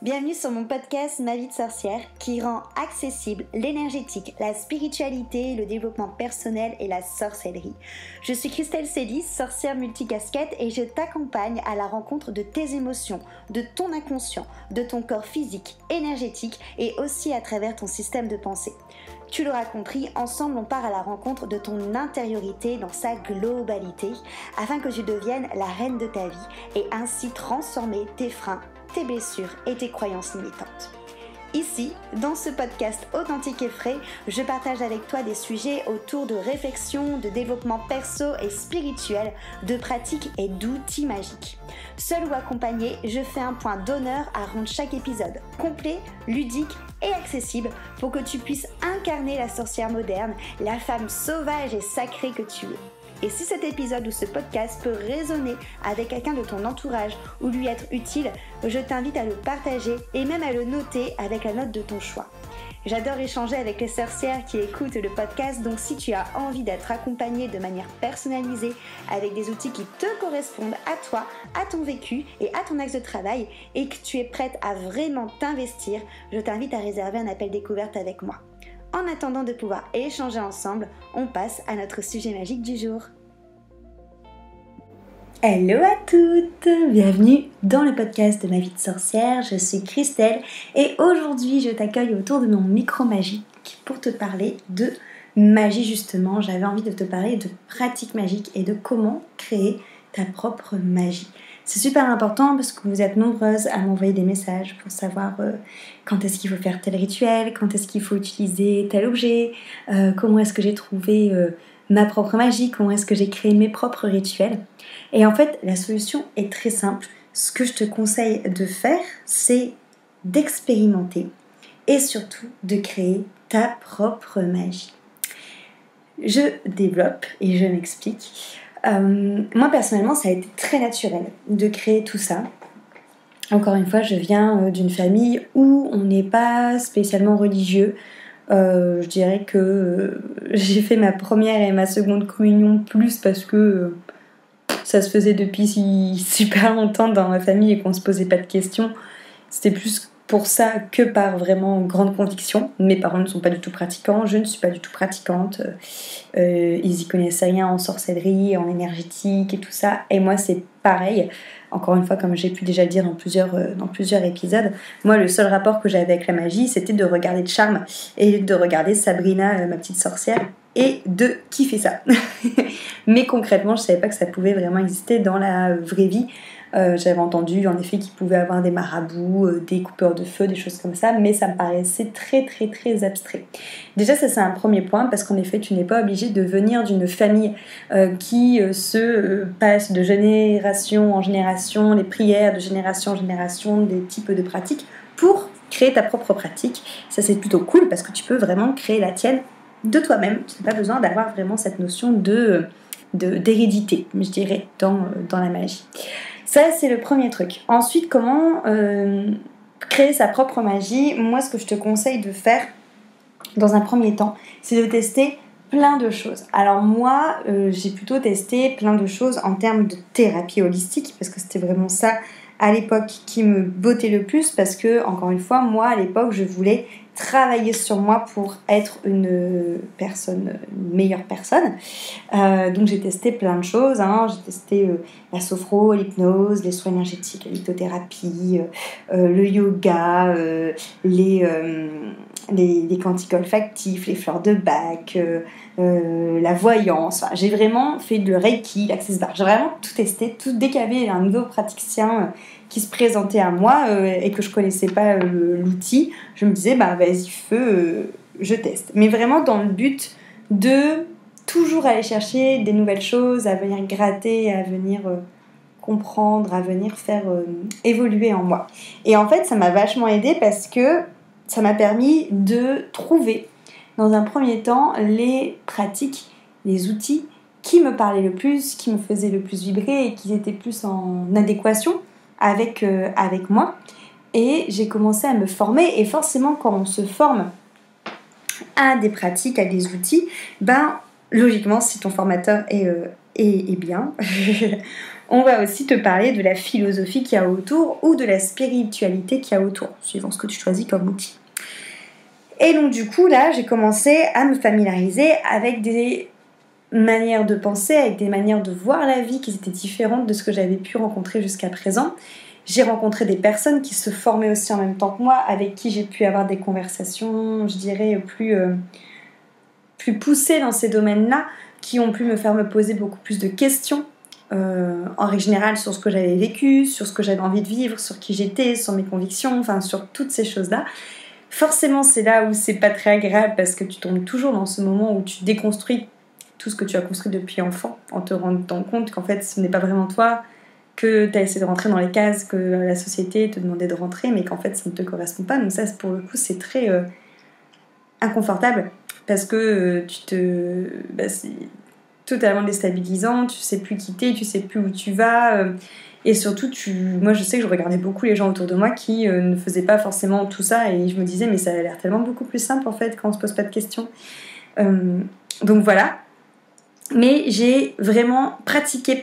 Bienvenue sur mon podcast Ma vie de sorcière qui rend accessible l'énergétique, la spiritualité, le développement personnel et la sorcellerie. Je suis Christelle Célis, sorcière multicasquette et je t'accompagne à la rencontre de tes émotions, de ton inconscient, de ton corps physique, énergétique et aussi à travers ton système de pensée. Tu l'auras compris, ensemble on part à la rencontre de ton intériorité dans sa globalité afin que tu deviennes la reine de ta vie et ainsi transformer tes freins, tes blessures et tes croyances limitantes. Ici, dans ce podcast authentique et frais, je partage avec toi des sujets autour de réflexion, de développement perso et spirituel, de pratiques et d'outils magiques. Seul ou accompagné, je fais un point d'honneur à rendre chaque épisode complet, ludique et accessible pour que tu puisses incarner la sorcière moderne, la femme sauvage et sacrée que tu es. Et si cet épisode ou ce podcast peut résonner avec quelqu'un de ton entourage ou lui être utile, je t'invite à le partager et même à le noter avec la note de ton choix. J'adore échanger avec les sorcières qui écoutent le podcast, donc si tu as envie d'être accompagnée de manière personnalisée avec des outils qui te correspondent à toi, à ton vécu et à ton axe de travail et que tu es prête à vraiment t'investir, je t'invite à réserver un appel découverte avec moi. En attendant de pouvoir échanger ensemble, on passe à notre sujet magique du jour. Hello à toutes, bienvenue dans le podcast de Ma vie de sorcière, je suis Christelle et aujourd'hui je t'accueille autour de mon micro magique pour te parler de magie justement. J'avais envie de te parler de pratiques magiques et de comment créer ta propre magie. C'est super important parce que vous êtes nombreuses à m'envoyer des messages pour savoir quand est-ce qu'il faut faire tel rituel, quand est-ce qu'il faut utiliser tel objet, comment est-ce que j'ai trouvé ma propre magie, comment est-ce que j'ai créé mes propres rituels. Et en fait, la solution est très simple. Ce que je te conseille de faire, c'est d'expérimenter et surtout de créer ta propre magie. Je développe et je m'explique. Moi personnellement ça a été très naturel de créer tout ça. Encore une fois je viens d'une famille où on n'est pas spécialement religieux. Je dirais que j'ai fait ma première et ma seconde communion plus parce que ça se faisait depuis super longtemps dans ma famille et qu'on se posait pas de questions. C'était plus pour ça que par vraiment grande conviction. Mes parents ne sont pas du tout pratiquants, je ne suis pas du tout pratiquante. Ils y connaissaient rien en sorcellerie, en énergétique et tout ça. Et moi c'est pareil. Encore une fois, comme j'ai pu déjà le dire dans plusieurs épisodes, moi le seul rapport que j'avais avec la magie, c'était de regarder Charme et de regarder Sabrina, ma petite sorcière, et de kiffer ça. Mais concrètement, je savais pas que ça pouvait vraiment exister dans la vraie vie. J'avais entendu en effet qu'ils pouvaient avoir des marabouts, des coupeurs de feu, des choses comme ça, mais ça me paraissait très très très abstrait. Déjà ça c'est un premier point parce qu'en effet tu n'es pas obligé de venir d'une famille qui se passe de génération en génération, les prières de génération en génération, des types de pratiques pour créer ta propre pratique. Ça c'est plutôt cool parce que tu peux vraiment créer la tienne de toi-même. Tu n'as pas besoin d'avoir vraiment cette notion d'hérédité, je dirais, dans la magie. Ça, c'est le premier truc. Ensuite, comment créer sa propre magie? Moi, ce que je te conseille de faire dans un premier temps, c'est de tester plein de choses. Alors moi, j'ai plutôt testé plein de choses en termes de thérapie holistique, parce que c'était vraiment ça à l'époque qui me bottait le plus, parce que, encore une fois, moi, à l'époque, je voulais travailler sur moi pour être une meilleure personne. Donc j'ai testé plein de choses, hein. J'ai testé la sophro, l'hypnose, les soins énergétiques, la lithothérapie, le yoga, les cantiques olfactifs, les fleurs de Bach, la voyance. Enfin, j'ai vraiment fait le reiki, l'access bar. J'ai vraiment tout testé. Dès qu'il y avait un nouveau praticien qui se présentait à moi et que je connaissais pas l'outil, je me disais vas-y feu, je teste. Mais vraiment dans le but de toujours aller chercher des nouvelles choses, à venir gratter, à venir comprendre, à venir faire évoluer en moi. Et en fait ça m'a vachement aidée parce que ça m'a permis de trouver dans un premier temps les pratiques, les outils qui me parlaient le plus, qui me faisaient le plus vibrer et qui étaient plus en adéquation avec moi. Et j'ai commencé à me former, et forcément quand on se forme à des pratiques, à des outils, logiquement, si ton formateur est bien, on va aussi te parler de la philosophie qu'il y a autour ou de la spiritualité qu'il y a autour, suivant ce que tu choisis comme outil. Et donc du coup, là, j'ai commencé à me familiariser avec des manières de penser, avec des manières de voir la vie qui étaient différentes de ce que j'avais pu rencontrer jusqu'à présent. J'ai rencontré des personnes qui se formaient aussi en même temps que moi, avec qui j'ai pu avoir des conversations, je dirais, plus poussées dans ces domaines-là, qui ont pu me faire me poser beaucoup plus de questions, en règle générale, sur ce que j'avais vécu, sur ce que j'avais envie de vivre, sur qui j'étais, sur mes convictions, enfin sur toutes ces choses-là. Forcément, c'est là où c'est pas très agréable parce que tu tombes toujours dans ce moment où tu déconstruis tout ce que tu as construit depuis enfant en te rendant compte qu'en fait ce n'est pas vraiment toi, que tu as essayé de rentrer dans les cases que la société te demandait de rentrer mais qu'en fait ça ne te correspond pas. Donc ça pour le coup c'est très inconfortable parce que c'est totalement déstabilisant, tu sais plus qui t'es, tu sais plus où tu vas. Et surtout, moi je sais que je regardais beaucoup les gens autour de moi qui ne faisaient pas forcément tout ça et je me disais mais ça a l'air tellement beaucoup plus simple en fait quand on se pose pas de questions. Donc voilà. Mais j'ai vraiment pratiqué,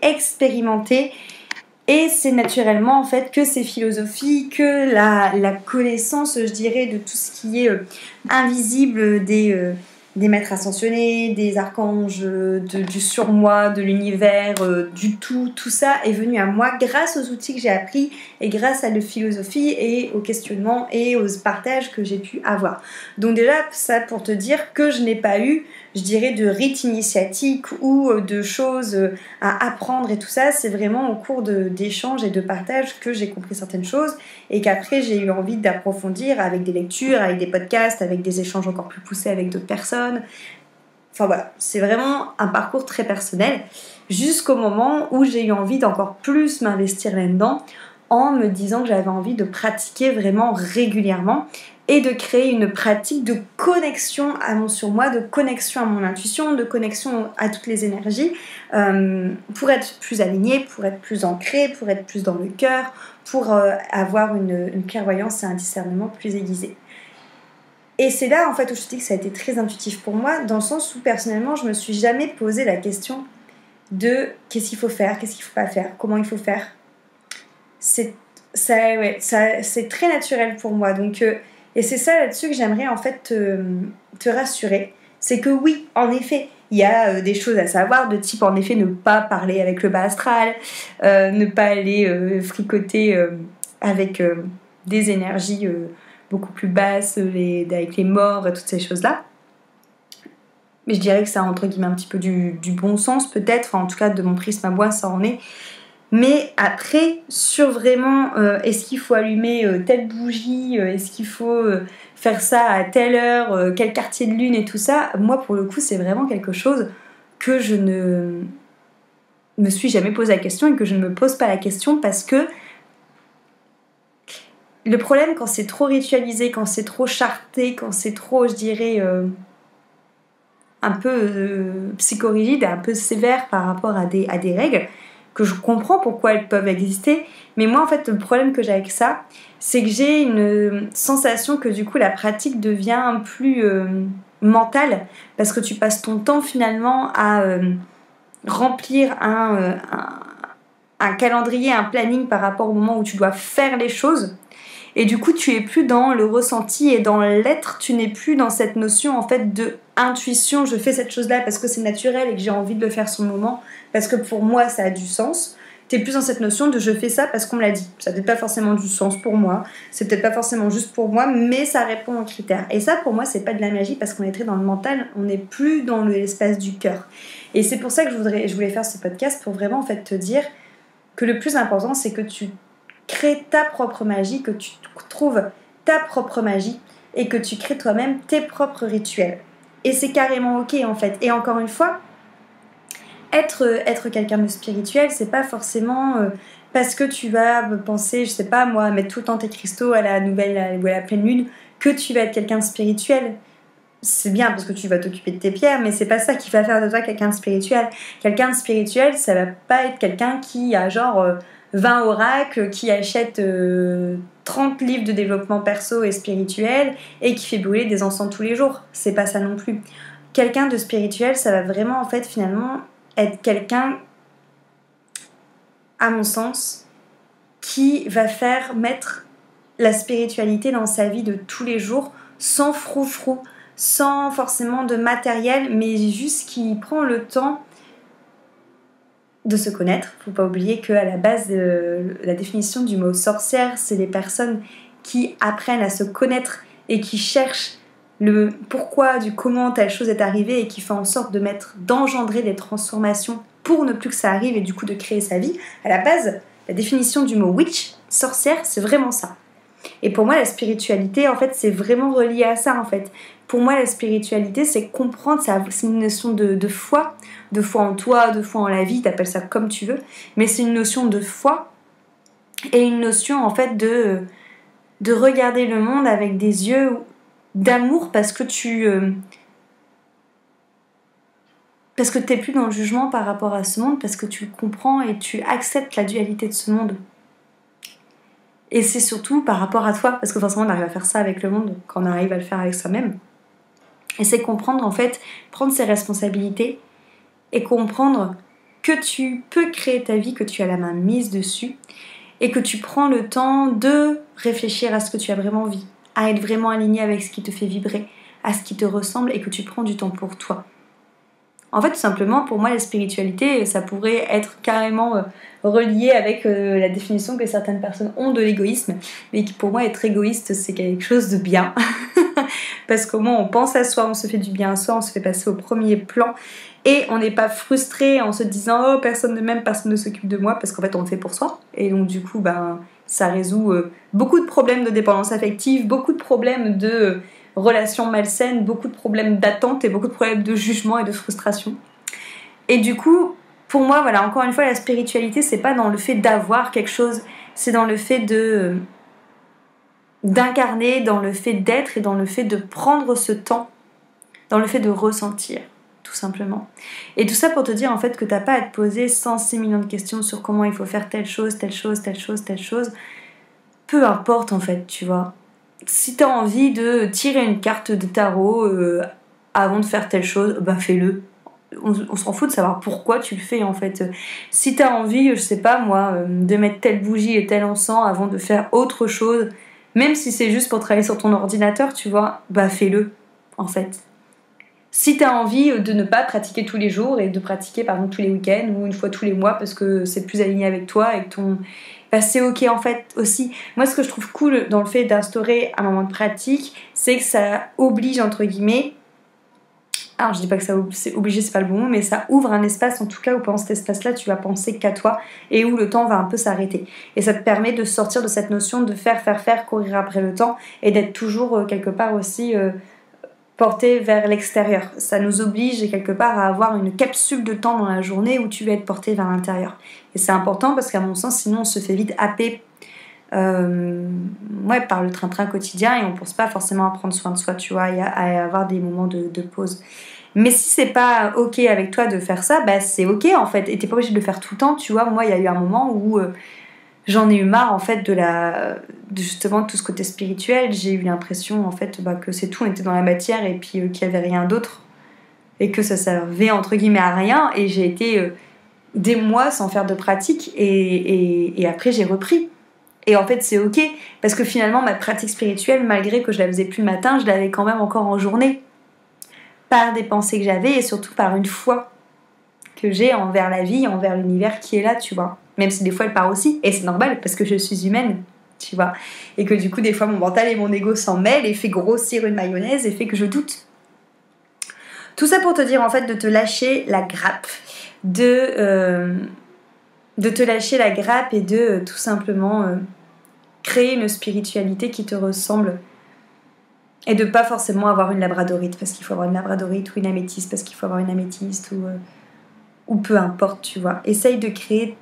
expérimenté et c'est naturellement en fait que ces philosophies, que la connaissance, je dirais, de tout ce qui est invisible des maîtres ascensionnés, des archanges, du surmoi, de l'univers, du tout ça est venu à moi grâce aux outils que j'ai appris et grâce à la philosophie et aux questionnements et aux partages que j'ai pu avoir. Donc déjà, ça pour te dire que je n'ai pas eu, je dirais, de rites initiatiques ou de choses à apprendre et tout ça, c'est vraiment au cours d'échanges et de partages que j'ai compris certaines choses et qu'après j'ai eu envie d'approfondir avec des lectures, avec des podcasts, avec des échanges encore plus poussés avec d'autres personnes. Enfin voilà, c'est vraiment un parcours très personnel jusqu'au moment où j'ai eu envie d'encore plus m'investir là-dedans en me disant que j'avais envie de pratiquer vraiment régulièrement et de créer une pratique de connexion à mon surmoi, de connexion à mon intuition, de connexion à toutes les énergies pour être plus alignée, pour être plus ancrée, pour être plus dans le cœur, pour avoir une clairvoyance et un discernement plus aiguisé. Et c'est là en fait où je te dis que ça a été très intuitif pour moi, dans le sens où personnellement je me suis jamais posé la question de qu'est-ce qu'il faut faire, qu'est-ce qu'il faut pas faire, comment il faut faire. C'est très naturel pour moi. Donc, et c'est ça là-dessus que j'aimerais en fait te rassurer. C'est que oui, en effet, il y a des choses à savoir, de type en effet ne pas parler avec le bas astral, ne pas aller fricoter avec des énergies beaucoup plus basses, avec les morts, toutes ces choses-là. Mais je dirais que ça entre guillemets un petit peu du bon sens peut-être, enfin, en tout cas de mon prisme à moi ça en est. Mais après, sur vraiment, est-ce qu'il faut allumer telle bougie, est-ce qu'il faut faire ça à telle heure, quel quartier de lune et tout ça, moi pour le coup c'est vraiment quelque chose que je ne me suis jamais posé la question et que je ne me pose pas la question parce que le problème quand c'est trop ritualisé, quand c'est trop charté, quand c'est trop, je dirais, un peu psychorigide, un peu sévère par rapport à des règles, que je comprends pourquoi elles peuvent exister, mais moi en fait le problème que j'ai avec ça, c'est que j'ai une sensation que du coup la pratique devient plus mentale, parce que tu passes ton temps finalement à remplir un calendrier, un planning par rapport au moment où tu dois faire les choses. Et du coup, tu es plus dans le ressenti et dans l'être, tu n'es plus dans cette notion en fait de intuition, je fais cette chose-là parce que c'est naturel et que j'ai envie de le faire sur le moment, parce que pour moi ça a du sens. Tu es plus dans cette notion de je fais ça parce qu'on me l'a dit. Ça n'a peut-être pas forcément du sens pour moi, c'est peut-être pas forcément juste pour moi, mais ça répond aux critères. Et ça pour moi c'est pas de la magie parce qu'on est très dans le mental, on n'est plus dans l'espace du cœur. Et c'est pour ça que je voulais faire ce podcast pour vraiment en fait te dire que le plus important c'est que tu crées ta propre magie, que tu trouves ta propre magie et que tu crées toi-même tes propres rituels. Et c'est carrément ok en fait. Et encore une fois, être quelqu'un de spirituel, c'est pas forcément parce que tu vas penser, je sais pas moi, mettre tout le temps tes cristaux à la nouvelle ou à la pleine lune, que tu vas être quelqu'un de spirituel. C'est bien parce que tu vas t'occuper de tes pierres, mais c'est pas ça qui va faire de toi quelqu'un de spirituel. Quelqu'un de spirituel, ça va pas être quelqu'un qui a genre 20 oracles, qui achète 30 livres de développement perso et spirituel et qui fait brûler des encens tous les jours. C'est pas ça non plus. quelqu'un de spirituel, ça va vraiment en fait finalement être quelqu'un, à mon sens, qui va faire mettre la spiritualité dans sa vie de tous les jours, sans froufrou, sans forcément de matériel, mais juste qui prend le temps de se connaître. Faut pas oublier qu'à la base, la définition du mot sorcière, c'est les personnes qui apprennent à se connaître et qui cherchent le pourquoi, du comment telle chose est arrivée et qui fait en sorte d'engendrer des transformations pour ne plus que ça arrive et du coup de créer sa vie. À la base, la définition du mot witch, sorcière, c'est vraiment ça. Et pour moi, la spiritualité, en fait, c'est vraiment relié à ça, en fait. Pour moi, la spiritualité, c'est comprendre, c'est une notion de foi en toi, de foi en la vie, t'appelles ça comme tu veux, mais c'est une notion de foi et une notion, en fait, de regarder le monde avec des yeux d'amour parce que t'es plus dans le jugement par rapport à ce monde, parce que tu le comprends et tu acceptes la dualité de ce monde. Et c'est surtout par rapport à toi, parce que forcément on arrive à faire ça avec le monde quand on arrive à le faire avec soi-même. Et c'est comprendre, en fait, prendre ses responsabilités et comprendre que tu peux créer ta vie, que tu as la main mise dessus et que tu prends le temps de réfléchir à ce que tu as vraiment envie, à être vraiment aligné avec ce qui te fait vibrer, à ce qui te ressemble et que tu prends du temps pour toi. En fait, tout simplement, pour moi, la spiritualité, ça pourrait être carrément relié avec la définition que certaines personnes ont de l'égoïsme, mais qui pour moi, être égoïste, c'est quelque chose de bien. Parce qu'au moins, on pense à soi, on se fait du bien à soi, on se fait passer au premier plan, et on n'est pas frustré en se disant « Oh, personne ne m'aime, personne ne s'occupe de moi », parce qu'en fait, on le fait pour soi. Et donc, du coup, ça résout beaucoup de problèmes de dépendance affective, beaucoup de problèmes de relations malsaines, beaucoup de problèmes d'attente et beaucoup de problèmes de jugement et de frustration. Et du coup, pour moi, voilà, encore une fois, la spiritualité, c'est pas dans le fait d'avoir quelque chose, c'est dans le fait d'incarner, dans le fait d'être et dans le fait de prendre ce temps, dans le fait de ressentir, tout simplement. Et tout ça pour te dire en fait que t'as pas à te poser 106 millions de questions sur comment il faut faire telle chose, telle chose, telle chose, telle chose. Peu importe en fait, tu vois. Si t'as envie de tirer une carte de tarot avant de faire telle chose, fais-le. On s'en fout de savoir pourquoi tu le fais en fait. Si t'as envie, je sais pas moi, de mettre telle bougie et tel encens avant de faire autre chose, même si c'est juste pour travailler sur ton ordinateur, tu vois, fais-le en fait. Si t'as envie de ne pas pratiquer tous les jours et de pratiquer par exemple tous les week-ends ou une fois tous les mois parce que c'est plus aligné avec toi, avec ton... c'est ok en fait aussi. Moi ce que je trouve cool dans le fait d'instaurer un moment de pratique, c'est que ça oblige entre guillemets, alors je dis pas que ça c'est obligé, c'est pas le bon mot, mais ça ouvre un espace en tout cas où pendant cet espace là tu vas penser qu'à toi et où le temps va un peu s'arrêter. Et ça te permet de sortir de cette notion de faire, courir après le temps et d'être toujours quelque part aussi... porté vers l'extérieur. Ça nous oblige quelque part à avoir une capsule de temps dans la journée où tu vas être porté vers l'intérieur. Et c'est important parce qu'à mon sens, sinon on se fait vite happer par le train-train quotidien et on ne pense pas forcément à prendre soin de soi, tu vois, et à avoir des moments de pause. Mais si c'est pas ok avec toi de faire ça, c'est ok en fait. Et t'es pas obligé de le faire tout le temps, tu vois. Moi, il y a eu un moment où... j'en ai eu marre en fait de justement tout ce côté spirituel. J'ai eu l'impression en fait que c'est tout, on était dans la matière et puis qu'il n'y avait rien d'autre et que ça servait entre guillemets à rien, et j'ai été des mois sans faire de pratique et après j'ai repris. Et en fait c'est ok parce que finalement ma pratique spirituelle, malgré que je la faisais plus le matin, je l'avais quand même encore en journée par des pensées que j'avais et surtout par une foi que j'ai envers la vie, envers l'univers qui est là, tu vois. Même si des fois elle part aussi, et c'est normal parce que je suis humaine, tu vois. Et que du coup des fois mon mental et mon ego s'en mêlent et fait grossir une mayonnaise et fait que je doute. Tout ça pour te dire en fait de te lâcher la grappe, de te lâcher la grappe et de tout simplement créer une spiritualité qui te ressemble. Et de pas forcément avoir une labradorite parce qu'il faut avoir une labradorite ou une améthyste parce qu'il faut avoir une améthyste ou peu importe, tu vois. Essaye de créer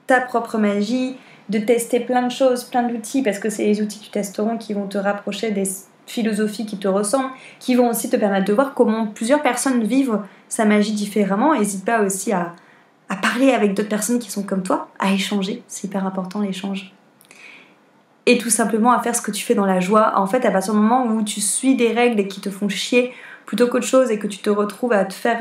ta propre magie, de tester plein de choses, plein d'outils, parce que c'est les outils que tu testeront qui vont te rapprocher des philosophies qui te ressemblent, qui vont aussi te permettre de voir comment plusieurs personnes vivent sa magie différemment. N'hésite pas aussi à parler avec d'autres personnes qui sont comme toi, à échanger, c'est hyper important l'échange. Et tout simplement à faire ce que tu fais dans la joie. En fait, à partir du moment où tu suis des règles qui te font chier plutôt qu'autre chose et que tu te retrouves à te faire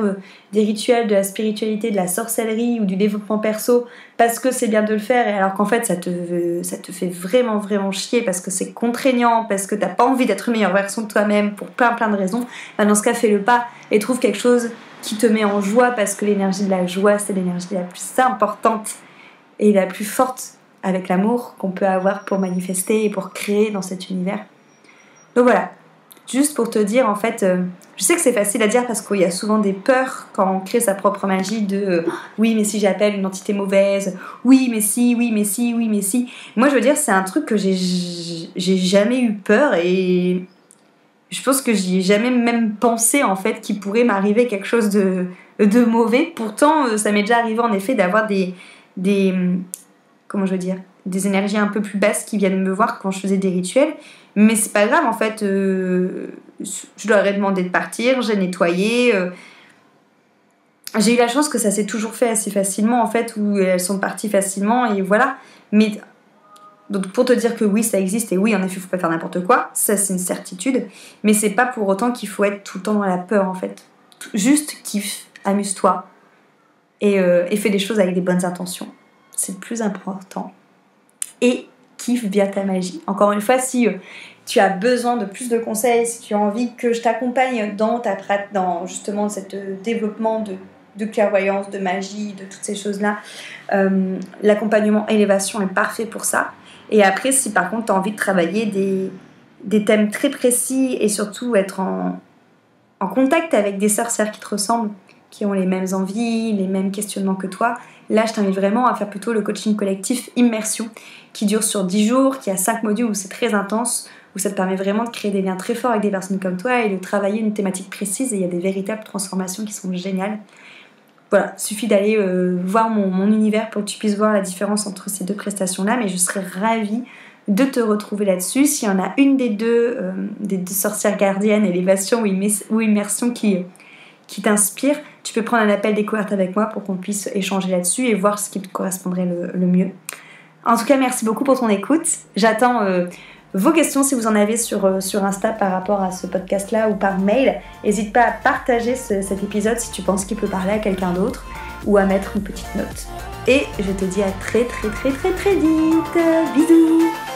des rituels de la spiritualité, de la sorcellerie ou du développement perso parce que c'est bien de le faire et alors qu'en fait ça te fait vraiment vraiment chier parce que c'est contraignant, parce que t'as pas envie d'être une meilleure version de toi-même pour plein de raisons, bah dans ce cas fais le pas et trouve quelque chose qui te met en joie parce que l'énergie de la joie c'est l'énergie la plus importante et la plus forte avec l'amour qu'on peut avoir pour manifester et pour créer dans cet univers. Donc voilà, juste pour te dire en fait, je sais que c'est facile à dire parce qu'il y a souvent des peurs quand on crée sa propre magie de oui mais si j'appelle une entité mauvaise, oui mais si, oui mais si, oui mais si. Moi je veux dire c'est un truc que j'ai jamais eu peur et je pense que j'y ai jamais même pensé en fait qu'il pourrait m'arriver quelque chose de mauvais. Pourtant ça m'est déjà arrivé en effet d'avoir des comment je veux dire, des énergies un peu plus basses qui viennent me voir quand je faisais des rituels. Mais c'est pas grave en fait, je leur ai demandé de partir, j'ai nettoyé. J'ai eu la chance que ça s'est toujours fait assez facilement en fait, où elles sont parties facilement et voilà. Mais donc pour te dire que oui ça existe et oui en effet faut pas faire n'importe quoi, ça c'est une certitude. Mais c'est pas pour autant qu'il faut être tout le temps dans la peur en fait. Juste kiffe, amuse-toi et fais des choses avec des bonnes intentions. C'est le plus important. Et kiffe bien ta magie. Encore une fois, si tu as besoin de plus de conseils, si tu as envie que je t'accompagne dans justement cet développement de clairvoyance, de magie, de toutes ces choses-là, l'accompagnement élévation est parfait pour ça. Et après, si par contre tu as envie de travailler des thèmes très précis et surtout être en contact avec des sorcières qui te ressemblent, qui ont les mêmes envies, les mêmes questionnements que toi, là je t'invite vraiment à faire plutôt le coaching collectif Immersion qui dure sur 10 jours, qui a 5 modules où c'est très intense, où ça te permet vraiment de créer des liens très forts avec des personnes comme toi et de travailler une thématique précise et il y a des véritables transformations qui sont géniales. Voilà, il suffit d'aller voir mon univers pour que tu puisses voir la différence entre ces deux prestations-là, mais je serais ravie de te retrouver là-dessus. S'il y en a une des deux sorcières gardiennes, élévation ou immersion qui t'inspire, tu peux prendre un appel découverte avec moi pour qu'on puisse échanger là-dessus et voir ce qui te correspondrait le mieux. En tout cas, merci beaucoup pour ton écoute. J'attends vos questions si vous en avez sur Insta par rapport à ce podcast-là ou par mail. N'hésite pas à partager cet épisode si tu penses qu'il peut parler à quelqu'un d'autre ou à mettre une petite note. Et je te dis à très vite. Bisous!